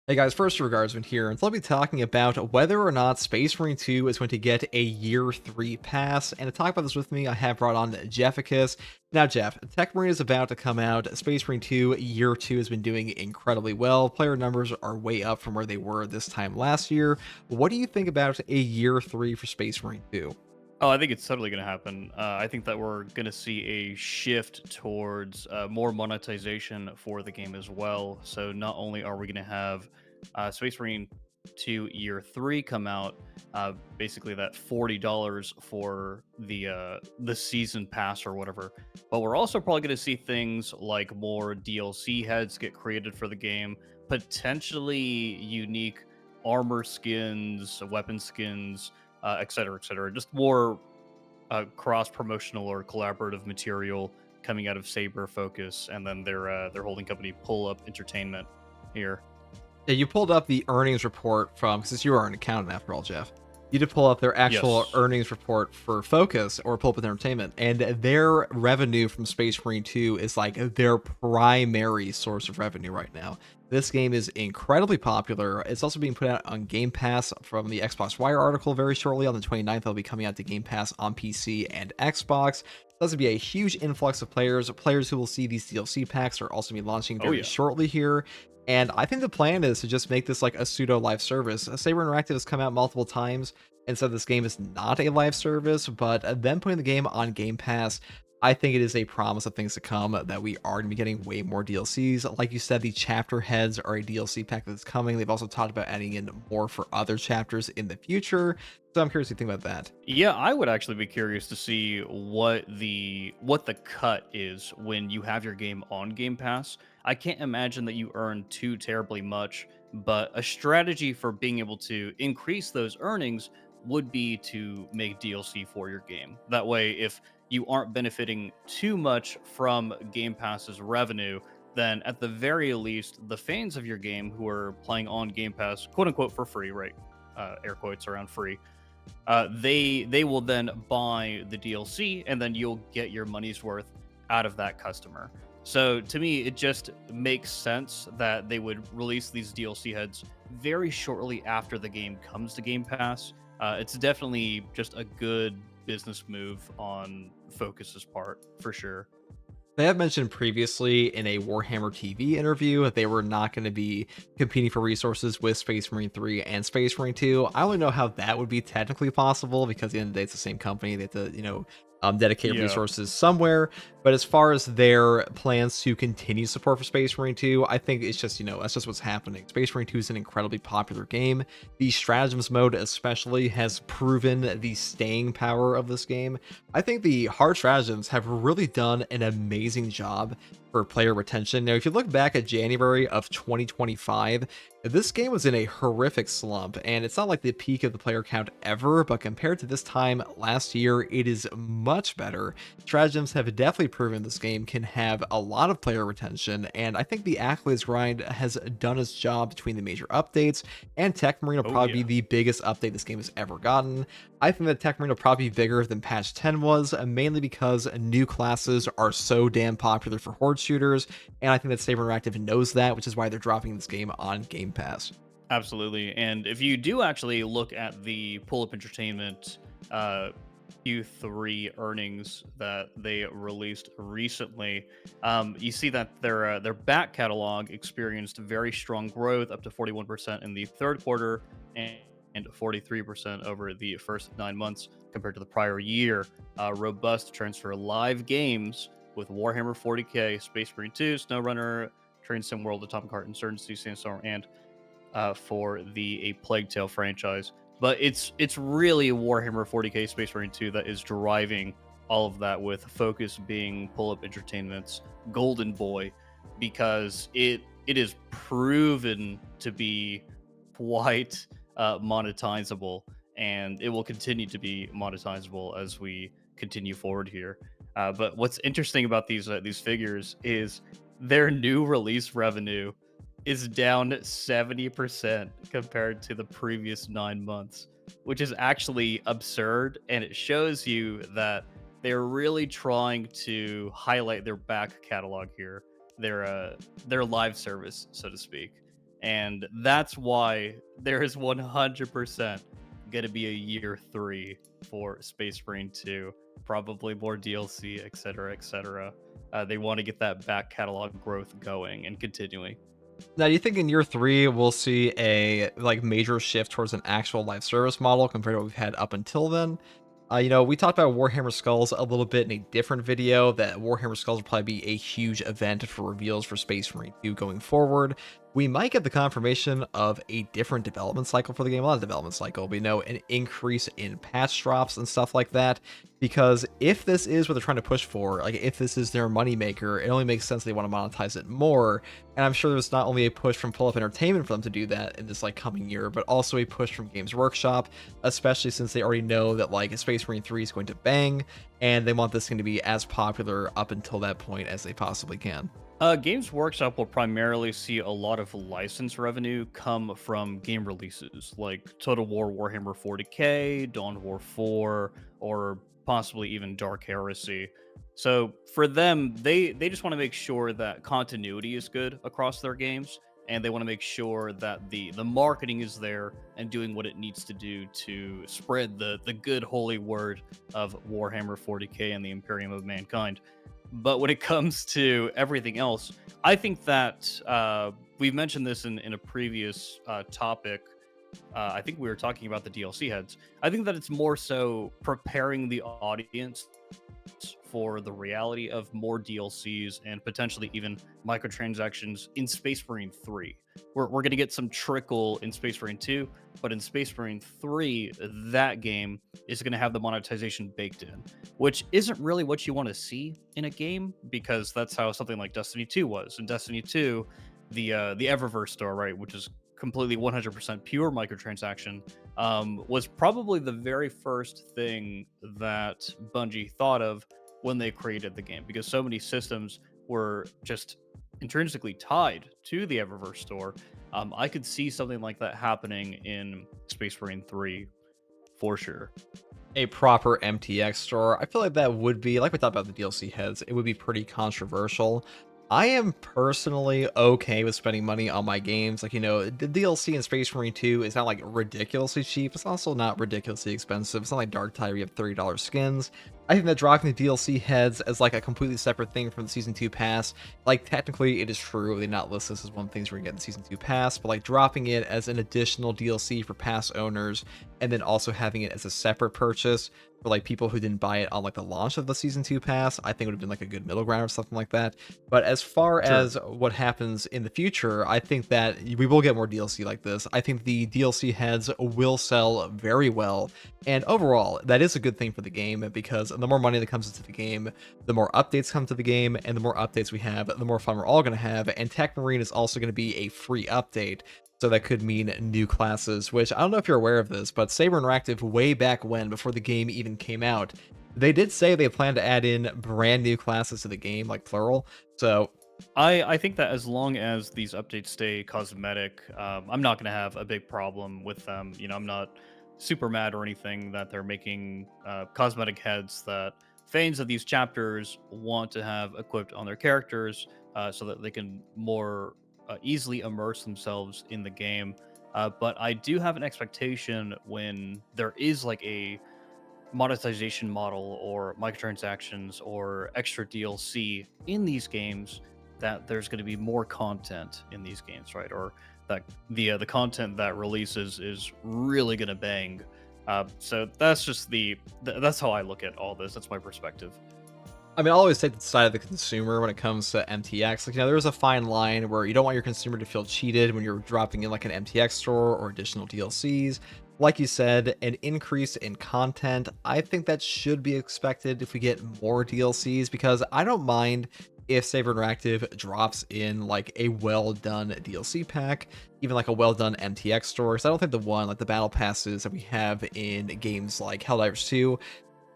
Hey guys, first regardsman here, and so I'll be talking about whether or not Space Marine 2 is going to get a Year 3 pass. And to talk about this with me, I have brought on Jefficus. Now, Jeff, Tech Marine is about to come out. Space Marine 2 Year 2 has been doing incredibly well. Player numbers are way up from where they were this time last year. What do you think about a Year 3 for Space Marine 2? Oh, I think it's totally going to happen. I think that we're going to see a shift towards more monetization for the game as well. So not only are we going to have Space Marine 2 Year 3 come out, basically that $40 for the season pass or whatever, but we're also probably going to see things like more DLC heads get created for the game, potentially unique armor skins, weapon skins, et cetera, et cetera. Just more cross promotional or collaborative material coming out of Saber Focus, and then their holding company Pull Up Entertainment here. Yeah, you pulled up the earnings report from, since you are an accountant after all, Jeff. You did pull up their actual Yes. earnings report for Focus or Pulpit Entertainment, and their revenue from Space Marine 2 is like their primary source of revenue right now. This game is incredibly popular. It's also being put out on Game Pass from the Xbox Wire article very shortly. On the 29th, it'll be coming out to Game Pass on PC and Xbox. There's going to be a huge influx of players. Players who will see these DLC packs are also be launching Oh very yeah. shortly here. And I think the plan is to just make this like a pseudo live service. Saber Interactive has come out multiple times and said this game is not a live service, but them putting the game on Game Pass, I think it is a promise of things to come that we are going to be getting way more DLCs. Like you said, the chapter heads are a DLC pack that's coming. They've also talked about adding in more for other chapters in the future. So I'm curious what you think about that. Yeah, I would actually be curious to see what the cut is when you have your game on Game Pass. I can't imagine that you earn too terribly much, but a strategy for being able to increase those earnings would be to make DLC for your game. That way, if you aren't benefiting too much from Game Pass's revenue, then at the very least, the fans of your game who are playing on Game Pass, quote unquote, for free, right? Air quotes around free, they will then buy the DLC, and then you'll get your money's worth out of that customer. So to me, it just makes sense that they would release these DLC heads very shortly after the game comes to Game Pass. It's definitely just a good business move on Focus's part for sure. They have mentioned previously in a Warhammer TV interview that they were not going to be competing for resources with Space Marine 3 and Space Marine 2. I only know how that would be technically possible because at the end of the day, it's the same company. They have to, dedicate Yeah. resources somewhere. But as far as their plans to continue support for Space Marine 2, I think it's just, that's just what's happening. Space Marine 2 is an incredibly popular game. The stratagems mode, especially, has proven the staying power of this game. I think the hard stratagems have really done an amazing job for player retention. Now, if you look back at January of 2025, this game was in a horrific slump, and it's not like the peak of the player count ever, but compared to this time last year, it is much better. Stratagems have definitely proven this game can have a lot of player retention, and I think the Accolades grind has done its job between the major updates, and Tech Marine will Oh probably be yeah. the biggest update this game has ever gotten. I think that Tech Marine will probably be bigger than patch 10 was, mainly because new classes are so damn popular for horde shooters, and I think that Saber Interactive knows that, which is why they're dropping this game on Game Pass. Absolutely. And if you do actually look at the Pull Up Entertainment uh, Q3 earnings that they released recently, you see that their back catalog experienced very strong growth, up to 41% in the third quarter and 43% over the first 9 months compared to the prior year. Robust trends for live games with Warhammer 40k, Space Marine 2, SnowRunner, Train Sim World, Atomic Heart, Insurgency, Sandstorm, and for the A Plague Tale franchise. But it's really Warhammer 40k Space Marine 2 that is driving all of that, with focus being Pull Up Entertainment's Golden Boy, because it is proven to be quite monetizable, and it will continue to be monetizable as we continue forward here. But what's interesting about these figures is their new release revenue is down 70% compared to the previous 9 months, which is actually absurd. And it shows you that they're really trying to highlight their back catalog here, their live service, so to speak. And that's why there is 100% going to be a year 3 for Space Marine 2, probably more DLC, etc., etc. They want to get that back catalog growth going and continuing. Now, do you think in year 3 we'll see a like major shift towards an actual live service model compared to what we've had up until then? We talked about Warhammer Skulls a little bit in a different video, that Warhammer Skulls will probably be a huge event for reveals for Space Marine 2 going forward. We might get the confirmation of a different development cycle for the game, a lot of development cycle, but an increase in patch drops and stuff like that. Because if this is what they're trying to push for, like if this is their moneymaker, it only makes sense they want to monetize it more. And I'm sure there's not only a push from Pull Up Entertainment for them to do that in this like coming year, but also a push from Games Workshop, especially since they already know that like Space Marine 3 is going to bang, and they want this thing to be as popular up until that point as they possibly can. Games Workshop will primarily see a lot of license revenue come from game releases like Total War Warhammer 40k, Dawn War 4, or possibly even Dark Heresy. So for them, they just want to make sure that continuity is good across their games, and they want to make sure that the marketing is there and doing what it needs to do to spread the good holy word of Warhammer 40k and the Imperium of Mankind. But when it comes to everything else, I think that we've mentioned this in a previous topic. I think we were talking about the DLC heads. I think that it's more so preparing the audience for the reality of more DLCs and potentially even microtransactions in Space Marine 3. We're going to get some trickle in Space Marine 2, but in Space Marine 3, that game is going to have the monetization baked in, which isn't really what you want to see in a game, because that's how something like Destiny 2 was. In Destiny 2, the Eververse store, right, which is completely 100% pure microtransaction, was probably the very first thing that Bungie thought of when they created the game, because so many systems were just intrinsically tied to the Eververse store. I could see something like that happening in Space Marine 3 for sure. A proper MTX store, I feel like that would be, like we talked about the DLC heads, it would be pretty controversial. I am personally okay with spending money on my games. Like, the DLC in Space Marine 2 is not like ridiculously cheap. It's also not ridiculously expensive. It's not like Dark Tide where you have $30 skins. I think that dropping the DLC heads as like a completely separate thing from the Season 2 pass, like technically it is true, they not list this as one of the things we're gonna get in Season 2 pass, but like dropping it as an additional DLC for pass owners, and then also having it as a separate purchase for like people who didn't buy it on like the launch of the Season 2 pass, I think would have been like a good middle ground or something like that. But as far Sure. as what happens in the future, I think that we will get more DLC like this. I think the DLC heads will sell very well, and overall, that is a good thing for the game, because the more money that comes into the game, the more updates come to the game, and the more updates we have, the more fun we're all going to have. And Tech Marine is also going to be a free update, so that could mean new classes, which I don't know if you're aware of this, but Saber Interactive, way back when, before the game even came out, they did say they plan to add in brand new classes to the game, like plural. So I think that as long as these updates stay cosmetic, I'm not going to have a big problem with them. I'm not super mad or anything that they're making cosmetic heads that fans of these chapters want to have equipped on their characters, so that they can more easily immerse themselves in the game. But I do have an expectation when there is like a monetization model or microtransactions or extra DLC in these games, that there's going to be more content in these games, right? Or that the content that releases is really going to bang. So that's just that's how I look at all this. That's my perspective. I mean, I'll always take the side of the consumer when it comes to MTX. Like, there's a fine line where you don't want your consumer to feel cheated when you're dropping in like an MTX store or additional DLCs. Like you said, an increase in content, I think that should be expected if we get more DLCs, because I don't mind if Saber Interactive drops in like a well done DLC pack, even like a well done MTX store. Because I don't think the battle passes that we have in games like Helldivers 2,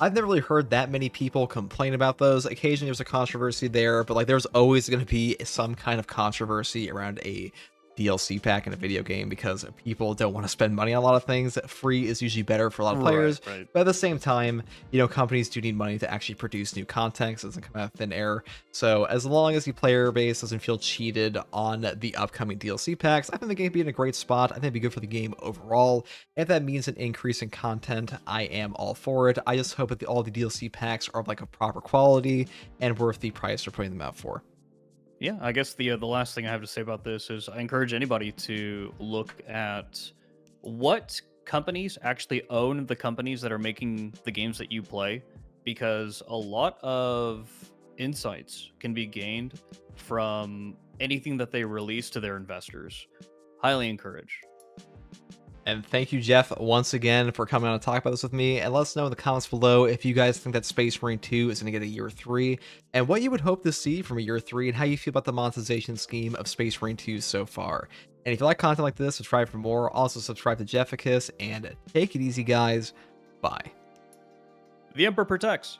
I've never really heard that many people complain about those. Occasionally there's a controversy there, but like there's always going to be some kind of controversy around a DLC pack in a video game because people don't want to spend money on a lot of things. Free is usually better for a lot of Right, players, right. but at the same time, companies do need money to actually produce new content. So it doesn't come out of thin air. So as long as the player base doesn't feel cheated on the upcoming DLC packs, I think the game be in a great spot. I think it'd be good for the game overall. If that means an increase in content, I am all for it. I just hope that all the DLC packs are of like a proper quality and worth the price they're putting them out for. Yeah, I guess the last thing I have to say about this is I encourage anybody to look at what companies actually own the companies that are making the games that you play, because a lot of insights can be gained from anything that they release to their investors. Highly encourage. And thank you, Jeff, once again for coming on to talk about this with me. And let us know in the comments below if you guys think that Space Marine 2 is going to get a year 3, and what you would hope to see from a year 3, and how you feel about the monetization scheme of Space Marine 2 so far. And if you like content like this, subscribe for more. Also, subscribe to Jefficus, and take it easy, guys. Bye. The Emperor protects.